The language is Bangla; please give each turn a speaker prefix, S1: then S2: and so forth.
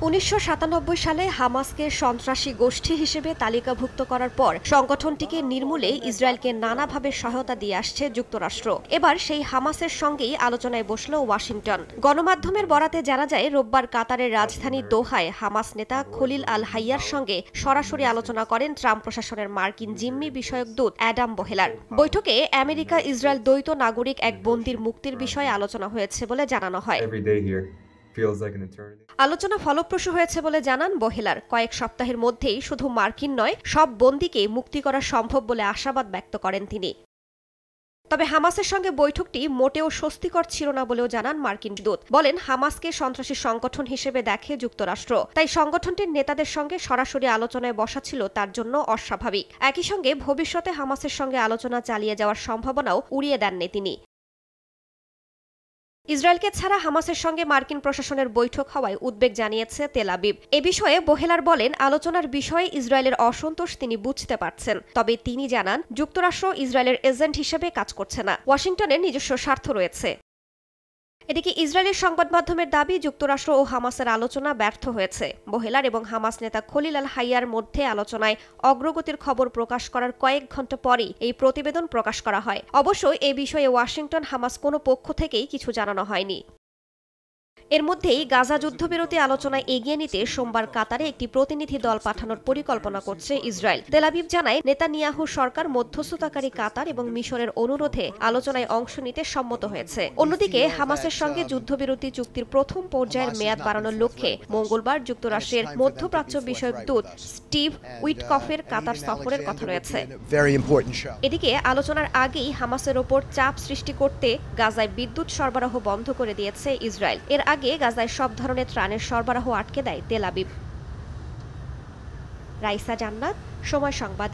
S1: ১৯৯৭ সালে হামাসকে সন্ত্রাসী গোষ্ঠী হিসেবে তালিকাভুক্ত করার পর সংগঠনটিকে নির্মূলে ইসরায়েলকে নানাভাবে সহায়তা দিয়ে আসছে যুক্তরাষ্ট্র। এবার সেই হামাসের সঙ্গেই আলোচনায় বসল ওয়াশিংটন। গণমাধ্যমের বরাতে জানা যায়, রোববার কাতারের রাজধানী দোহায় হামাস নেতা খলিল আল হাইয়ার সঙ্গে সরাসরি আলোচনা করেন ট্রাম্প প্রশাসনের মার্কিন জিম্মি বিষয়ক দূত অ্যাডাম বোহেলার। বৈঠকে আমেরিকা ইসরায়েল দ্বৈত নাগরিক এক বন্দীর মুক্তির বিষয়ে আলোচনা হয়েছে বলে জানানো হয়। আলোচনা ফলপ্রসূ হয়েছে বলে জানান বোহেলার। কয়েক সপ্তাহের মধ্যেই শুধু মার্কিন নয়, সব বন্দীকে মুক্তি করা সম্ভব বলে আশাবাদ ব্যক্ত করেন তিনি। তবে হামাসের সঙ্গে বৈঠকটি মোটেও স্বস্তিকর ছিল না বলেও জানান মার্কিন দূত। বলেন, হামাসকে সন্ত্রাসী সংগঠন হিসেবে দেখে যুক্তরাষ্ট্র, তাই সংগঠনটির নেতাদের সঙ্গে সরাসরি আলোচনায় বসা ছিল তার জন্য অস্বাভাবিক। একই সঙ্গে ভবিষ্যতে হামাসের সঙ্গে আলোচনা চালিয়ে যাওয়ার সম্ভাবনাও উড়িয়ে দেননি তিনি। ইসরায়েলকে ছাড়া হামাসের সঙ্গে মার্কিন প্রশাসনের বৈঠক হওয়ায় উদ্বেগ জানিয়েছে তেল আবিব। এ বিষয়ে বোহেলার বলেন, আলোচনার বিষয়ে ইসরায়েলের অসন্তোষ তিনি বুঝতে পারছেন, তবে তিনি জানান যুক্তরাষ্ট্র ইসরায়েলের এজেন্ট হিসেবে কাজ করছে না, ওয়াশিংটনের নিজস্ব স্বার্থ রয়েছে। এদিকে ইসরায়েলের সংবাদ মাধ্যমের দাবি, যুক্তরাষ্ট্র ও হামাসের আলোচনা ব্যর্থ হয়েছে। বোহেলার এবং হামাস নেতা খলিল আল হাইয়ার মধ্যে আলোচনায় অগ্রগতির খবর প্রকাশ করার কয়েক ঘণ্টা পরই এই প্রতিবেদন প্রকাশ করা হয়। অবশ্য এ বিষয়ে ওয়াশিংটন হামাস কোনো পক্ষ থেকেই কিছু জানানো হয়নি। এর মধ্যেই গাজা যুদ্ধবিরতি আলোচনায় এগিয়ে নিতে সোমবার কাতারে একটি প্রতিনিধি দল পাঠানোর পরিকল্পনা করছে ইসরায়েল। তেল আবিব জানায়, নেতানিয়াহু সরকার মধ্যস্থতাকারী কাতার এবং মিশরের অনুরোধে আলোচনায় অংশ নিতে সম্মত হয়েছে। অন্যদিকে হামাসের সঙ্গে যুদ্ধবিরতি চুক্তির প্রথম পর্যায়ের মেয়াদ বাড়ানোর লক্ষ্যে মঙ্গলবার যুক্তরাষ্ট্রের মধ্যপ্রাচ্য বিষয়ক দূত স্টিভ উইটকফের কাতার সফরের কথা রয়েছে। এদিকে আলোচনার আগেই হামাসের ওপর চাপ সৃষ্টি করতে গাজায় বিদ্যুৎ সরবরাহ বন্ধ করে দিয়েছে ইসরায়েল। এর আগে গাজায় সব ধরনের ত্রাণের সরবরাহ আটকে দেয় তেল আবিব। রাইসা জান্নাত, সময় সংবাদ।